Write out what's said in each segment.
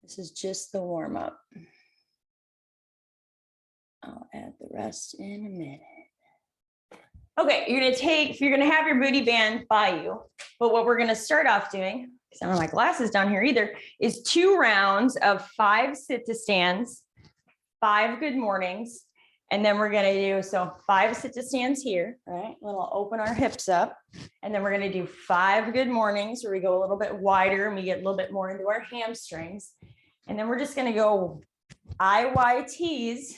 This is just the warm up. I'll add the rest in a minute. Okay, you're gonna have your booty band by you, but what we're gonna start off doing, because I don't have my glasses down here either, is 2 rounds of 5 sit-to-stands, 5 good mornings, and then we're gonna do, so 5 sit-to-stands here, right? We'll open our hips up, and then we're gonna do 5 good mornings where we go a little bit wider and we get a little bit more into our hamstrings. And then we're just gonna go IYTs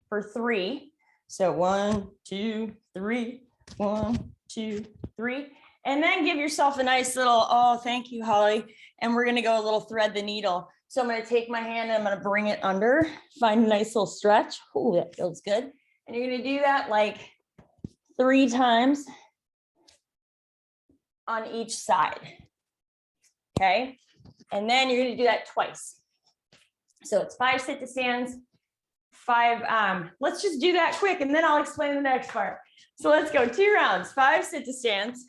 for 3. So 1, 2, 3, 1, 2, 3. And then give yourself a nice little, oh, thank you, Holly. And we're gonna go a little thread the needle. So I'm gonna take my hand and I'm gonna bring it under, find a nice little stretch. Oh, that feels good. And you're gonna do that like 3 times on each side, okay? And then you're gonna do that twice. So it's 5 sit-to-stands, 5, let's just do that quick and then I'll explain the next part. So let's go 2 rounds, 5 sit-to-stands.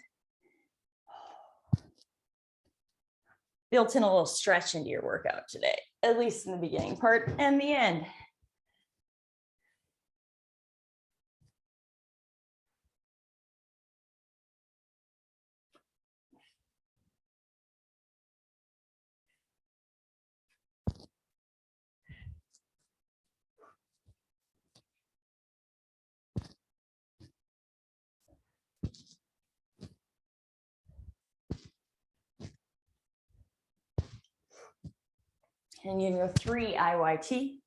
Built in a little stretch into your workout today, at least in the beginning part and the end. And you go 3 IYT.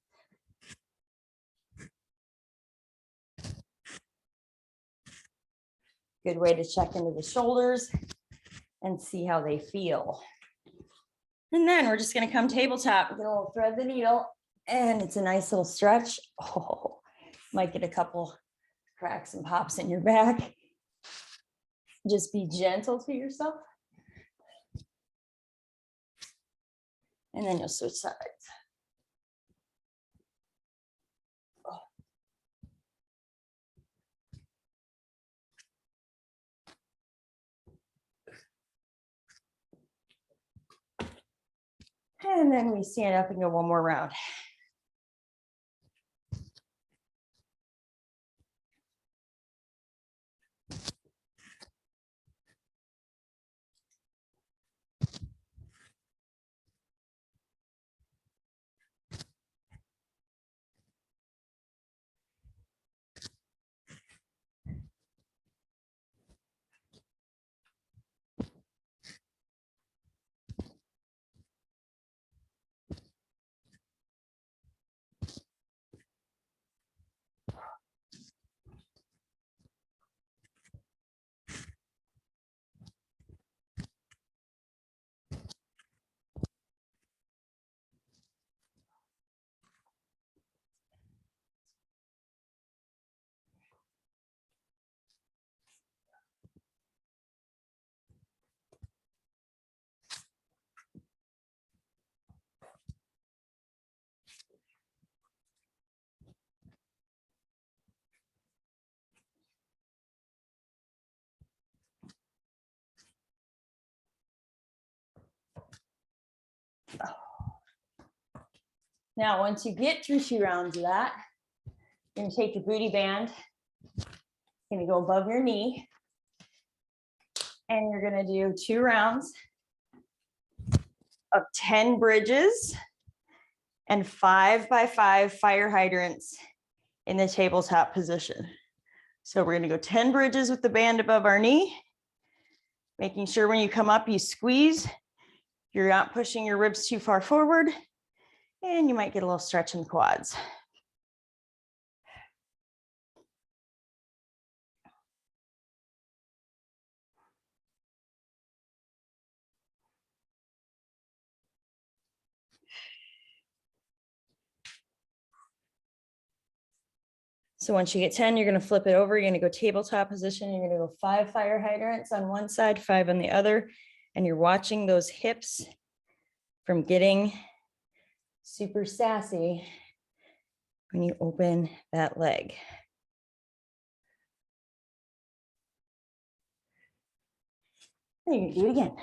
Good way to check into the shoulders and see how they feel. And then we're just gonna come tabletop, get a little thread the needle, and it's a nice little stretch. Oh, might get a couple cracks and pops in your back. Just be gentle to yourself. And then you'll switch sides. Oh. And then we stand up and go 1 more round. Now, once you get through 2 rounds of that, you're gonna take your booty band, you're gonna go above your knee, and you're gonna do 2 rounds of 10 bridges and 5 by 5 fire hydrants in the tabletop position. So we're gonna go 10 bridges with the band above our knee, making sure when you come up, you squeeze, you're not pushing your ribs too far forward, and you might get a little stretch in the quads. So once you get 10, you're gonna flip it over. You're gonna go tabletop position. You're gonna go 5 fire hydrants on one side, 5 on the other. And you're watching those hips from getting super sassy when you open that leg. And you can do it again.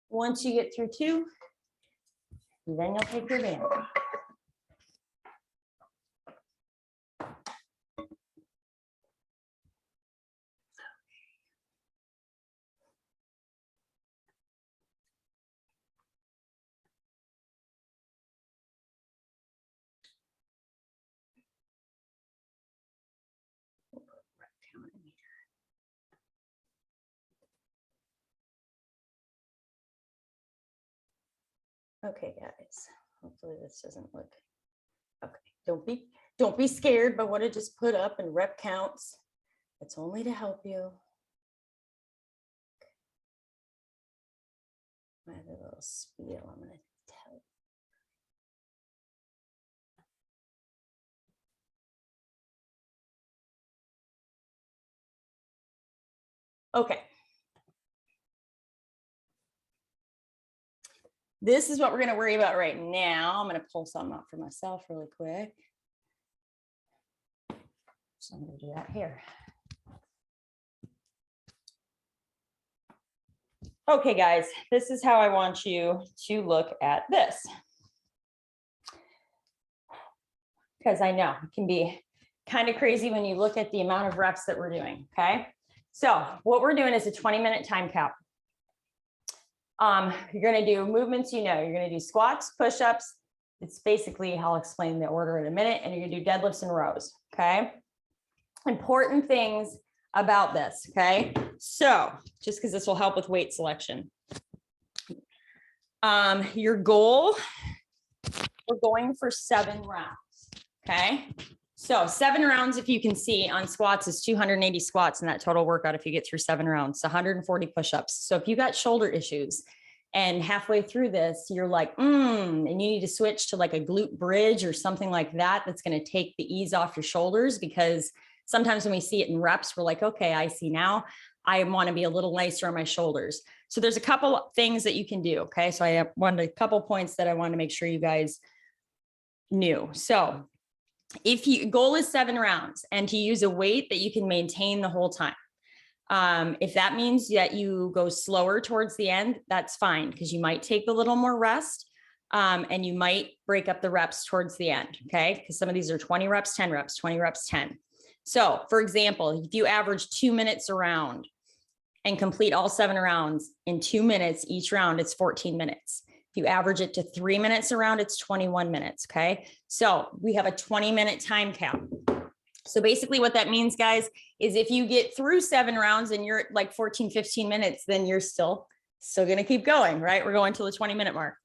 Once you get through 2, then you'll take your band. Okay, guys, hopefully this doesn't look okay. Don't be scared by what I just put up in rep counts. It's only to help you. I have a little spiel I'm going to tell you. Okay. This is what we're going to worry about right now. I'm going to pull something up for myself really quick. So I'm going to do that here. Okay, guys, this is how I want you to look at this. Because I know it can be kind of crazy when you look at the amount of reps that we're doing, okay? So what we're doing is a 20-minute time cap. You're going to do movements, you're going to do squats, push-ups. It's basically, I'll explain the order in a minute, and you're going to do deadlifts and rows, okay? Important things about this, okay? So just because this will help with weight selection. Your goal, we're going for 7 rounds, okay? So 7 rounds, if you can see on squats, is 280 squats in that total workout if you get through 7 rounds, 140 push-ups. So if you got shoulder issues and halfway through this, you're like, and you need to switch to like a glute bridge or something like that, that's going to take the ease off your shoulders, because sometimes when we see it in reps, we're like, okay, I see now. I want to be a little nicer on my shoulders. So there's a couple things that you can do, okay? So I have a couple points that I want to make sure you guys knew. So if you goal is 7 rounds and to use a weight that you can maintain the whole time. If that means that you go slower towards the end, that's fine, because you might take a little more rest and you might break up the reps towards the end, okay? Because some of these are 20 reps, 10 reps, 20 reps, 10. So for example, if you average 2 minutes a round and complete all 7 rounds in 2 minutes each round, it's 14 minutes. If you average it to 3 minutes a round, it's 21 minutes, okay? So we have a 20-minute time cap. So basically what that means, guys, is if you get through 7 rounds and you're at like 14, 15 minutes, then you're still going to keep going, right? We're going to the 20-minute mark.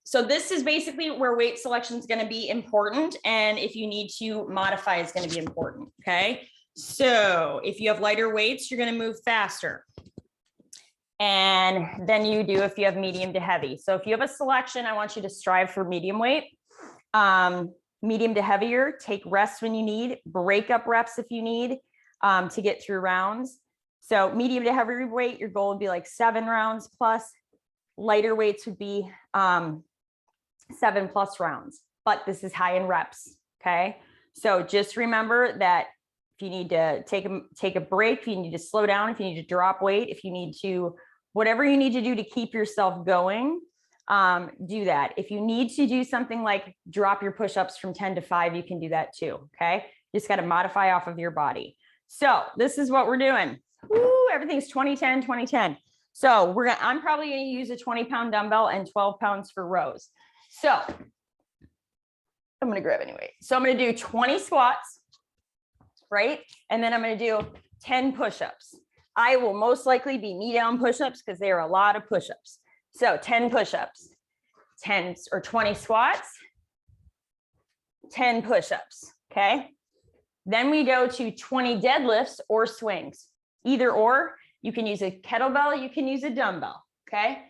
So this is basically where weight selection is going to be important. And if you need to modify, it's going to be important, okay? So if you have lighter weights, you're going to move faster. And then you do if you have medium to heavy. So if you have a selection, I want you to strive for medium weight. Medium to heavier, take rest when you need, break up reps if you need to get through rounds. So medium to heavy weight, your goal would be like 7 rounds plus. Lighter weights would be 7+ rounds, but this is high in reps, okay? So just remember that if you need to take a break, if you need to slow down, if you need to drop weight, if you need to, whatever you need to do to keep yourself going, do that. If you need to do something like drop your push-ups from 10 to 5, you can do that too, okay? You just got to modify off of your body. So this is what we're doing. Woo, everything's 20-10, 20-10. So I'm probably going to use a 20-pound dumbbell and 12 pounds for rows. So I'm going to grab anyway. So I'm going to do 20 squats, right? And then I'm going to do 10 push-ups. I will most likely be knee down push-ups because there are a lot of push-ups. So 10 push-ups, 10 or 20 squats, 10 push-ups, okay? Then we go to 20 deadlifts or swings, either or. You can use a kettlebell, you can use a dumbbell, okay?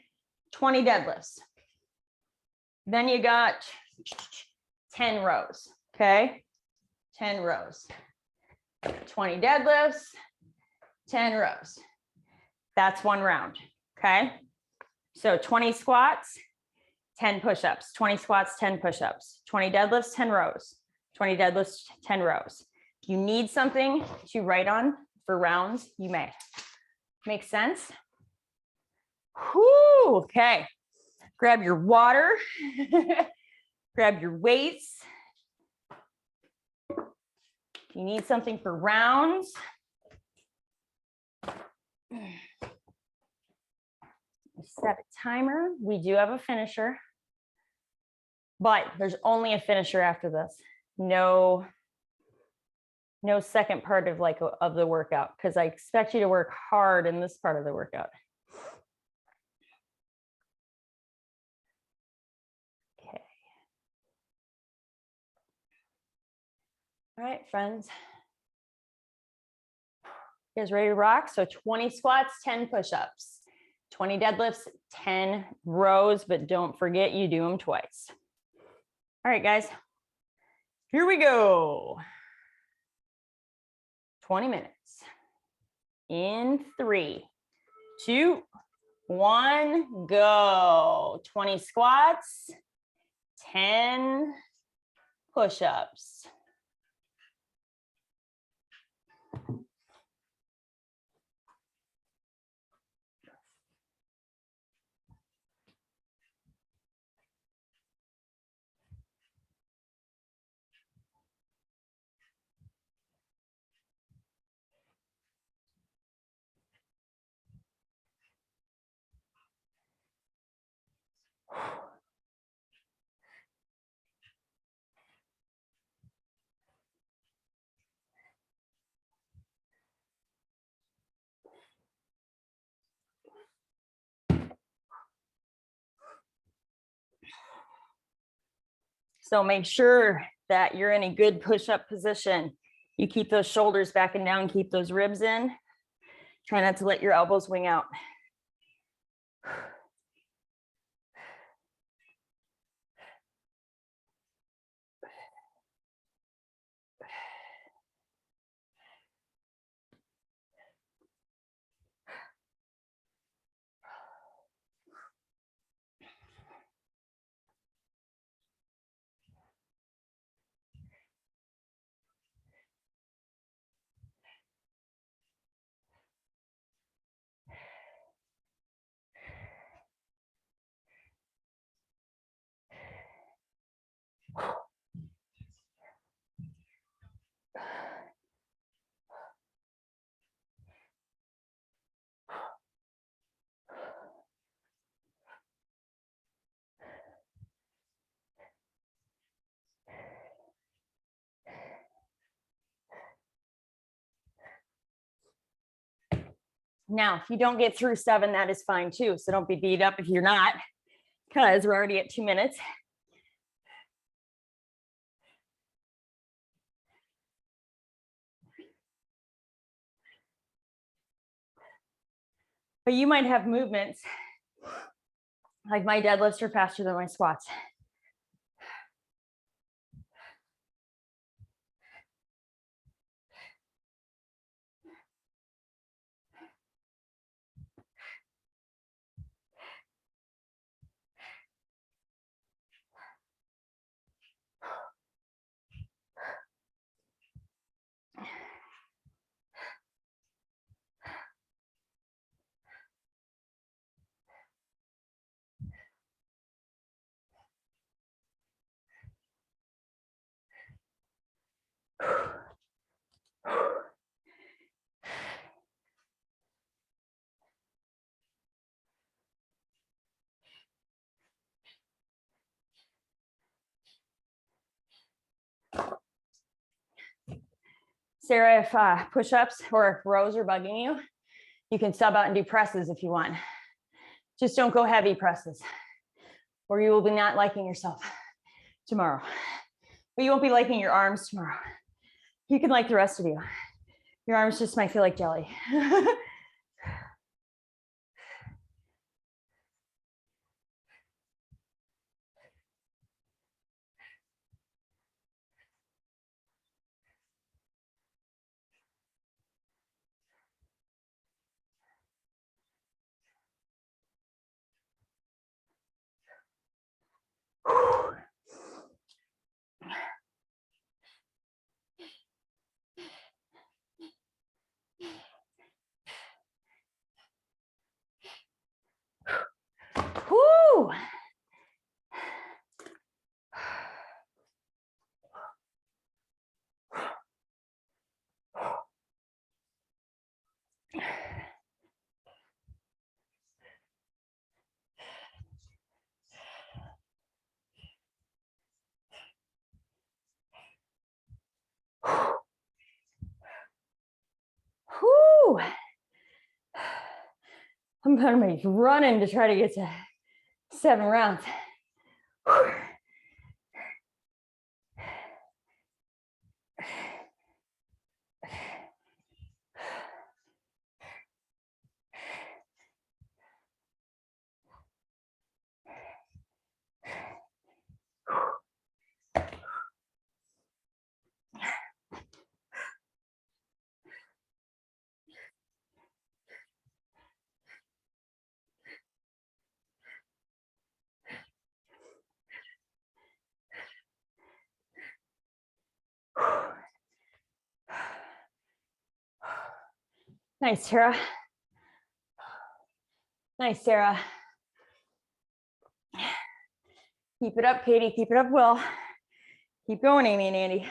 20 deadlifts. Then you got 10 rows, okay? 10 rows. 20 deadlifts, 10 rows. That's 1 round, okay? So 20 squats, 10 push-ups, 20 squats, 10 push-ups, 20 deadlifts, 10 rows, 20 deadlifts, 10 rows. If you need something to write on for rounds, you may. Make sense? Whew, okay. Grab your water, grab your weights. If you need something for rounds, set a timer. We do have a finisher, but there's only a finisher after this. No second part of the workout, because I expect you to work hard in this part of the workout. Okay. All right, friends. You guys ready to rock? So 20 squats, 10 push-ups, 20 deadlifts, 10 rows, but don't forget you do them twice. All right, guys, here we go. 20 minutes. In 3, 2, 1, go. 20 squats, 10 push-ups. So make sure that you're in a good push-up position. You keep those shoulders back and down, keep those ribs in. Try not to let your elbows wing out. Now, if you don't get through 7, that is fine too. So don't be beat up if you're not, because we're already at 2 minutes. But you might have movements, like my deadlifts are faster than my squats. Sarah, if push-ups or rows are bugging you, you can sub out and do presses if you want. Just don't go heavy presses, or you will be not liking yourself tomorrow. But you won't be liking your arms tomorrow. You can like the rest of you. Your arms just might feel like jelly. Whew. I'm gonna be running to try to get to 7 rounds. Whew. Nice, Tara. Nice, Sarah. Keep it up, Katie. Keep it up, Will. Keep going, Amy and Andy.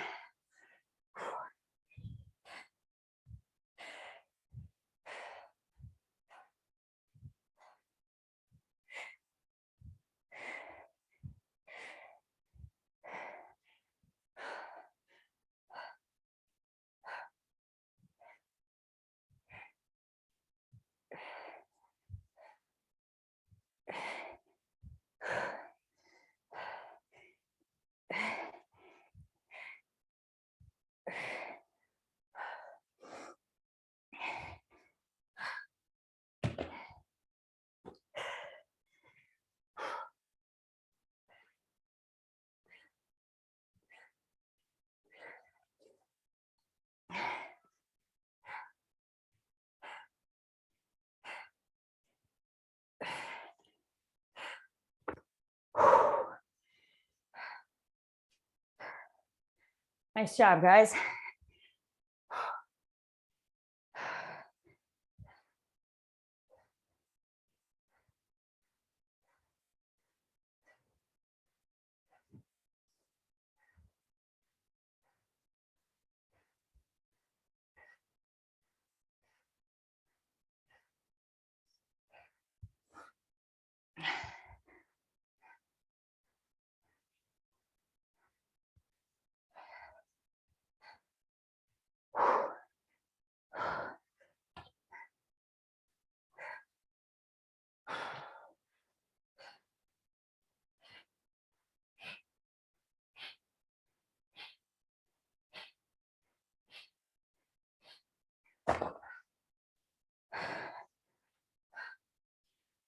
Nice job, guys.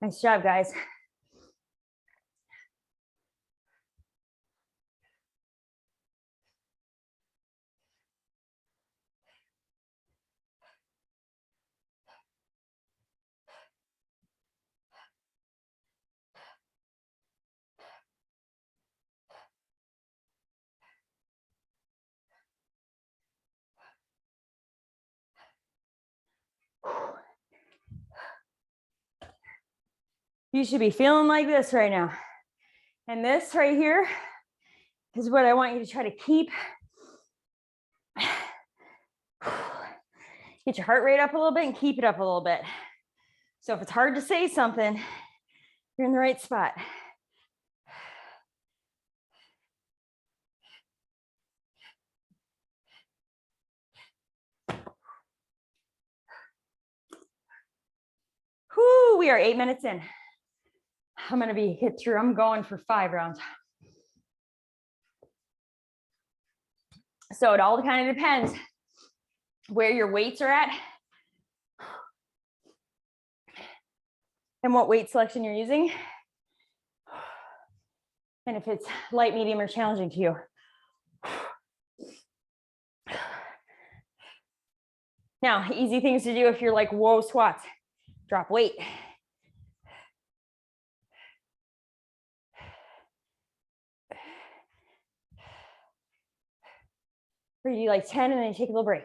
Nice job, guys. You should be feeling like this right now. And this right here is what I want you to try to keep. Get your heart rate up a little bit and keep it up a little bit. So if it's hard to say something, you're in the right spot. Whoo, we are 8 minutes in. I'm gonna be hit through. I'm going for 5 rounds. So it all kind of depends where your weights are at and what weight selection you're using. And if it's light, medium, or challenging to you. Now, easy things to do if you're like, whoa, squats, drop weight. Or you do like 10 and then you take a little break.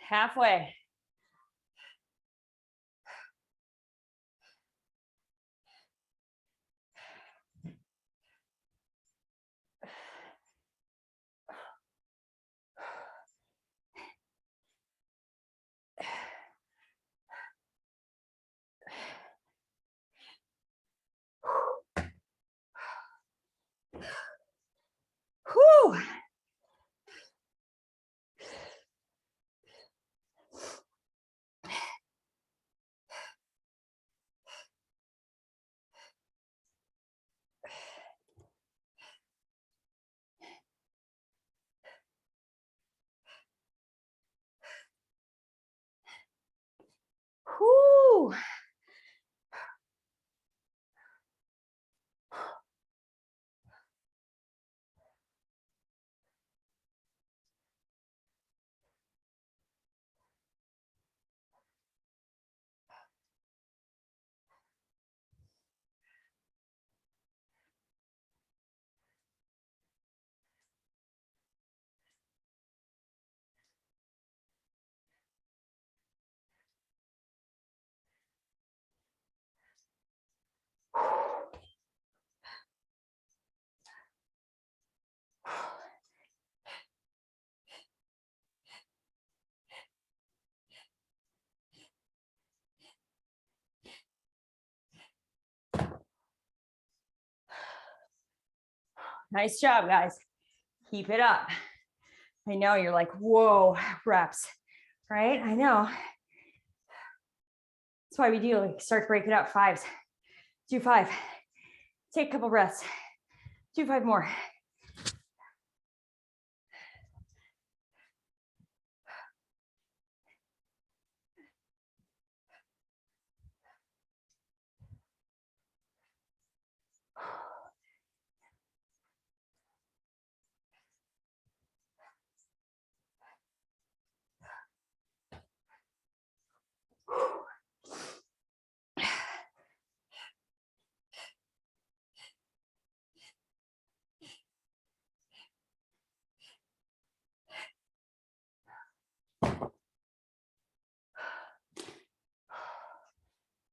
Halfway. Whew. Whew. Nice job, guys. Keep it up. I know you're like, whoa, reps, right? I know. That's why we do like start to break it up. Fives. Do 5. Take a couple breaths. Do 5 more.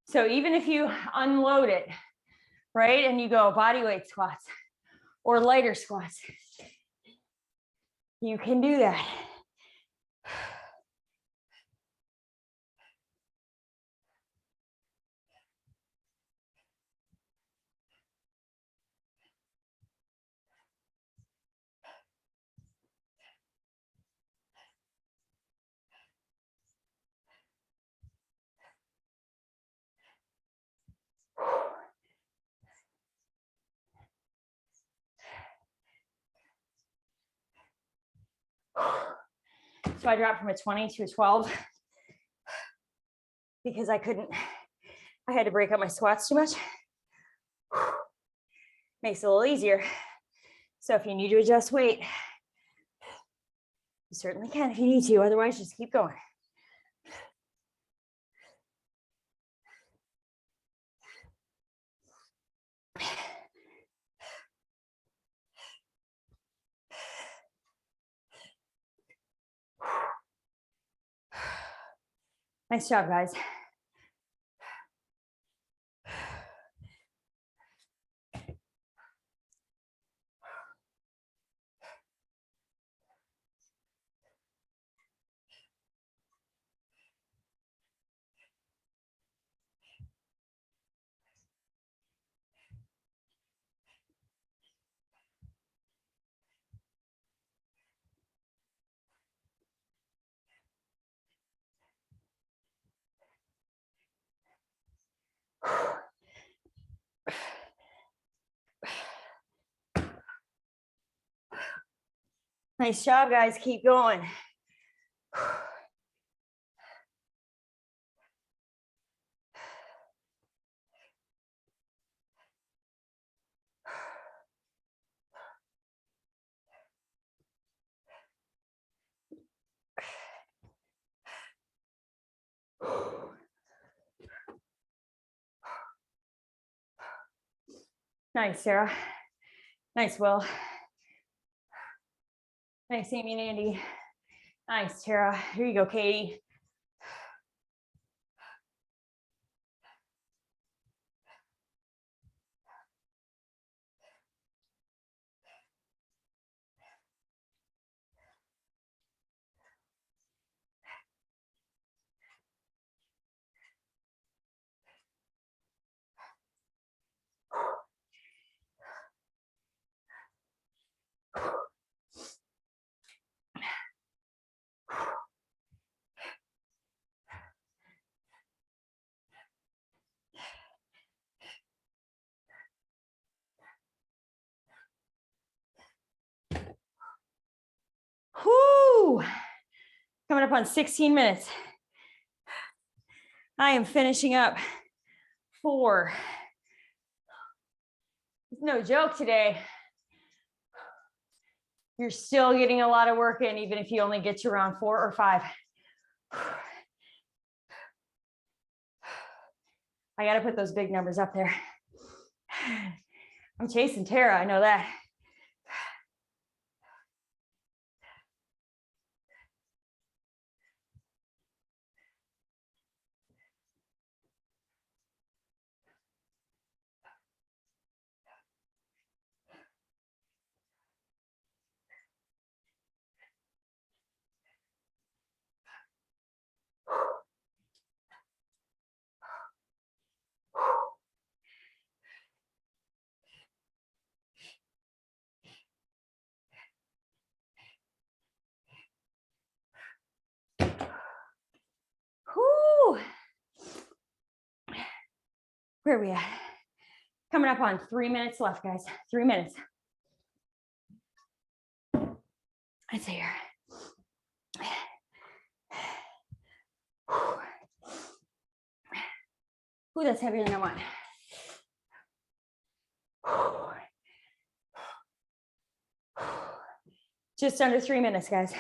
So even if you unload it, right, and you go body weight squats or lighter squats, you can do that. So I dropped from a 20 to a 12 because I had to break up my squats too much. Makes it a little easier. So if you need to adjust weight, you certainly can if you need to. Otherwise, just keep going. Nice job, guys. Nice job, guys. Keep going. Nice, Sarah. Nice, Will. Nice, Amy and Andy. Nice, Tara. Here you go, Katie. Whoo! Coming up on 16 minutes. I am finishing up 4. It's no joke today. You're still getting a lot of work in, even if you only get to around 4 or 5. I got to put those big numbers up there. I'm chasing Tara, I know that. Whoo! Where are we at? Coming up on 3 minutes left, guys. 3 minutes. Let's see here. Ooh, that's heavier than I want. Just under 3 minutes, guys.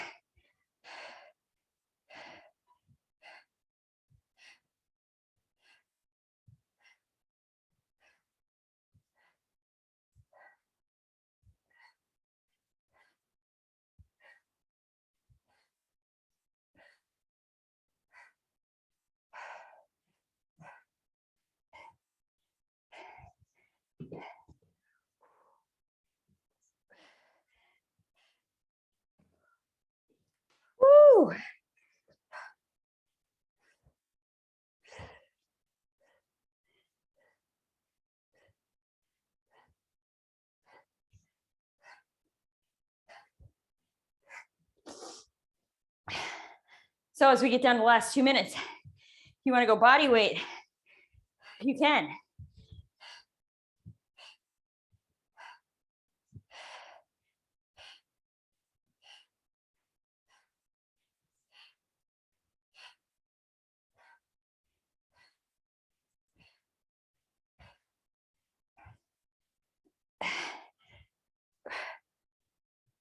Woo! So as we get down to the last 2 minutes, if you want to go body weight, you can.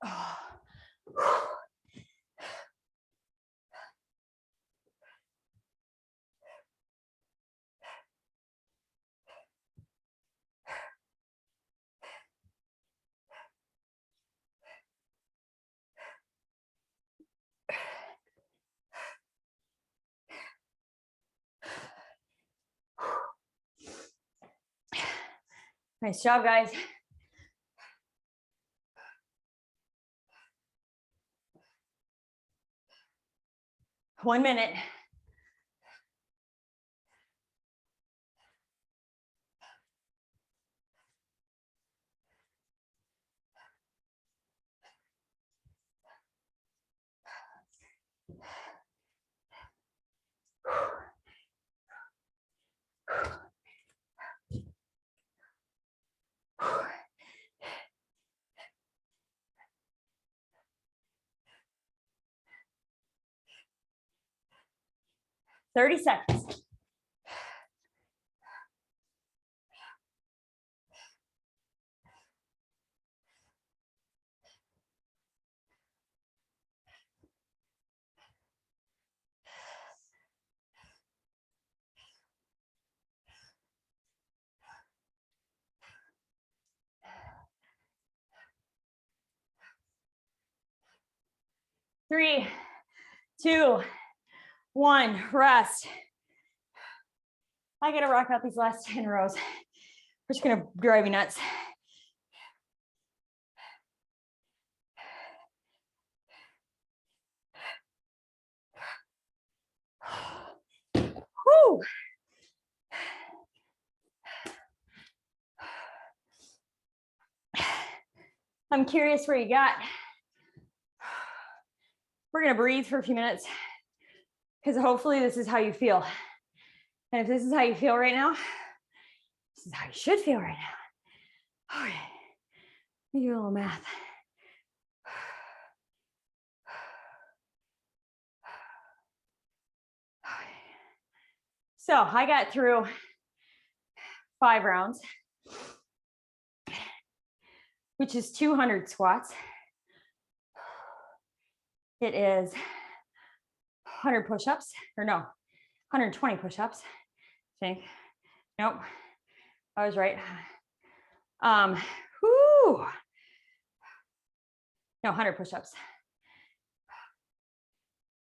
Oh. 'Nice job, guys. One minute. Thirty seconds. Three, 2, 1, rest. I gotta rock out these last 10 rows. We're just gonna drive me nuts. Whew. I'm curious where you got. We're gonna breathe for a few minutes because hopefully this is how you feel. And if this is how you feel right now, this is how you should feel right now. Okay, let me do a little math. So I got through 5 rounds, which is 200 squats. It is 100 push-ups, or no, 120 push-ups, I think. Nope, I was right. Whoo. No, 100 push-ups.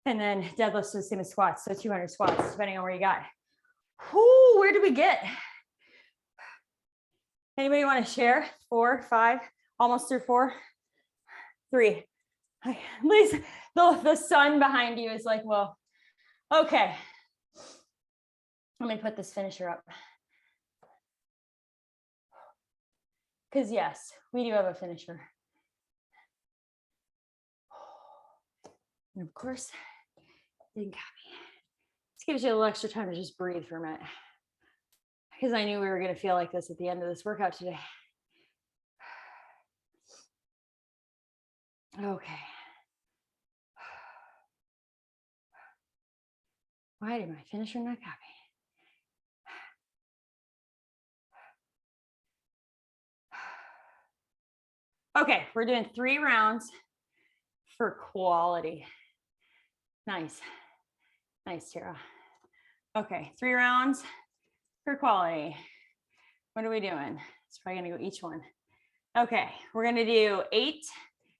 And then deadlifts are the same as squats, so 200 squats, depending on where you got. Whoo, where did we get? Anybody want to share? 4, 5, almost through 4, 3. At least the sun behind you is like, well, okay. Let me put this finisher up. Because yes, we do have a finisher. And of course, didn't copy. This gives you a little extra time to just breathe for a minute. Because I knew we were going to feel like this at the end of this workout today. Okay. Why did my finisher not copy? Okay, we're doing 3 rounds for quality. Nice. Nice, Tara. Okay, 3 rounds for quality. What are we doing? It's probably gonna go each one. Okay, we're gonna do 8.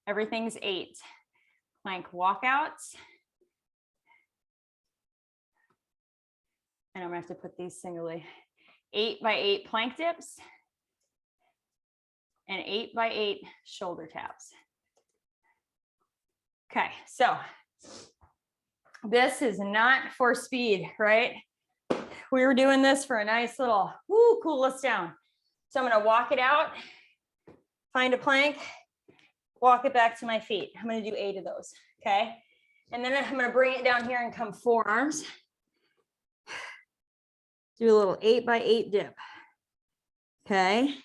Everything's 8. Plank walkouts. And I'm gonna have to put these singly. 8 by 8 plank dips. And 8 by 8 shoulder taps. Okay, so this is not for speed, right? We were doing this for a nice little, woo, cool us down. So I'm gonna walk it out, find a plank, walk it back to my feet. I'm gonna do 8 of those, okay? And then I'm gonna bring it down here and come forearms. Do a little 8 by 8 dip, okay?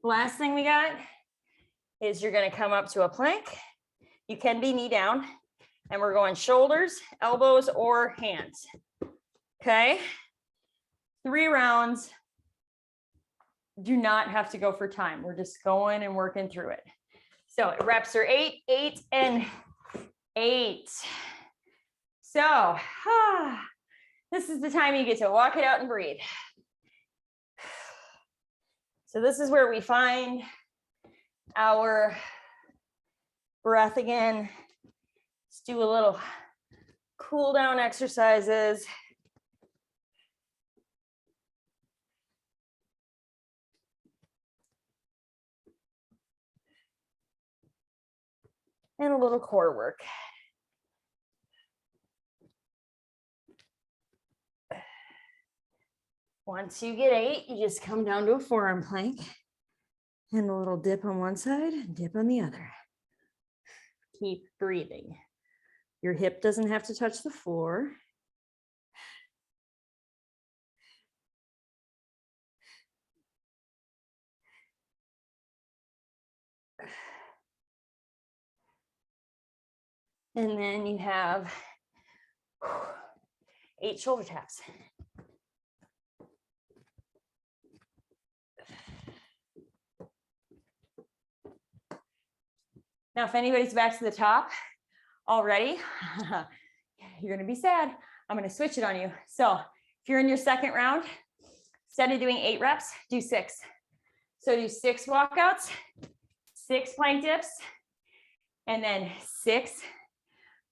Last thing we got is you're gonna come up to a plank. You can be knee down, and we're going shoulders, elbows, or hands, okay? 3 rounds. Do not have to go for time. We're just going and working through it. So reps are 8, 8, and 8. So this is the time you get to walk it out and breathe. So this is where we find our breath again. Let's do a little cool down exercises. And a little core work. Once you get 8, you just come down to a forearm plank and a little dip on one side, dip on the other. Keep breathing. Your hip doesn't have to touch the floor. And then you have 8 shoulder taps. Now, if anybody's back to the top already, you're gonna be sad. I'm gonna switch it on you. So if you're in your second round, instead of doing 8 reps, do 6. So do 6 walkouts, 6 plank dips, and then 6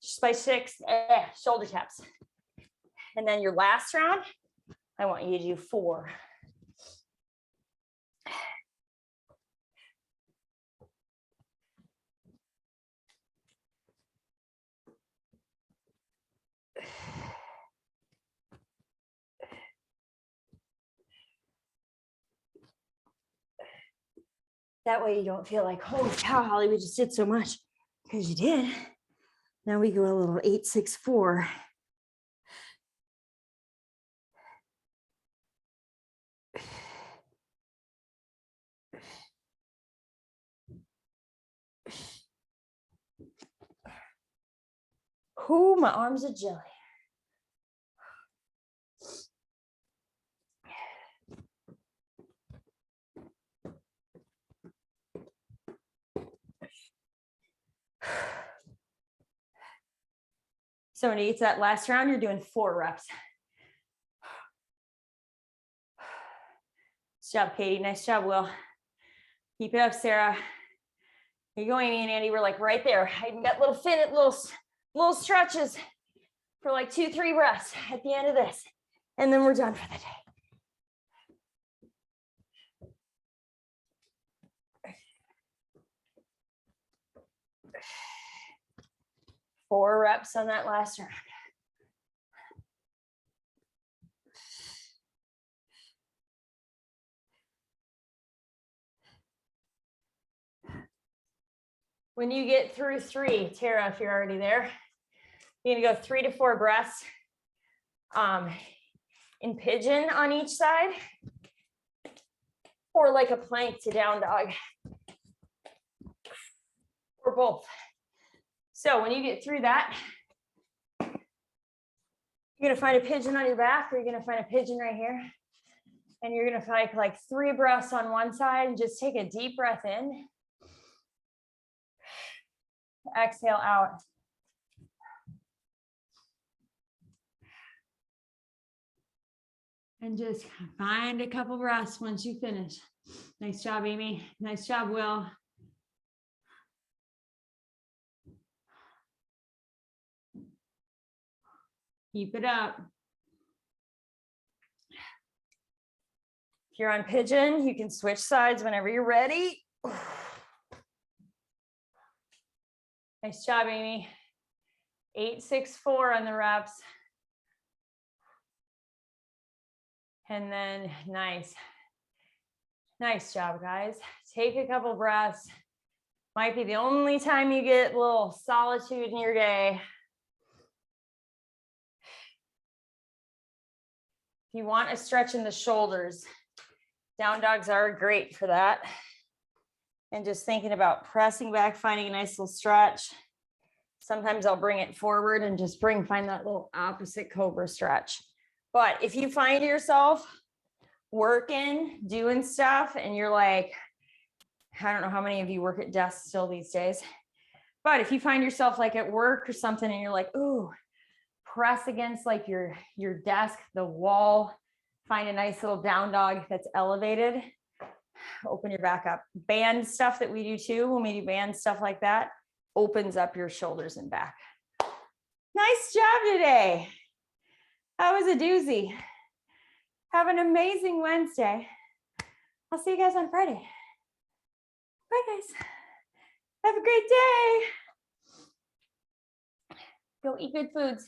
just by 6, shoulder taps. And then your last round, I want you to do 4. That way you don't feel like, holy cow, Holly, we just did so much, because you did. Now we go a little 8, 6, 4. Ooh, my arms are jelly. So when you get to that last round, you're doing 4 reps. Nice job, Katie. Nice job, Will. Keep it up, Sarah. You're going, Amy and Andy. We're like right there. I even got little stretches for like 2, 3 reps at the end of this. And then we're done for the day. 4 reps on that last round. When you get through 3, Tara, if you're already there, you're gonna go 3 to 4 breaths in pigeon on each side, or like a plank to down dog, or both. So when you get through that, you're gonna find a pigeon on your back, or you're gonna find a pigeon right here. And you're gonna find like 3 breaths on one side and just take a deep breath in. Exhale out. And just find a couple breaths once you finish. Nice job, Amy. Nice job, Will. Keep it up. If you're on pigeon, you can switch sides whenever you're ready. Nice job, Amy. 8, 6, 4 on the reps. And then nice. Nice job, guys. Take a couple breaths. Might be the only time you get a little solitude in your day. If you want a stretch in the shoulders, down dogs are great for that. And just thinking about pressing back, finding a nice little stretch. Sometimes I'll bring it forward and just find that little opposite cobra stretch. But if you find yourself working, doing stuff, and you're like, I don't know how many of you work at desks still these days, but if you find yourself like at work or something and you're like, ooh, press against like your desk, the wall, find a nice little down dog that's elevated, open your back up. Band stuff that we do too, when we do band stuff like that, opens up your shoulders and back. Nice job today. That was a doozy. Have an amazing Wednesday. I'll see you guys on Friday. Bye, guys. Have a great day. Go eat good foods.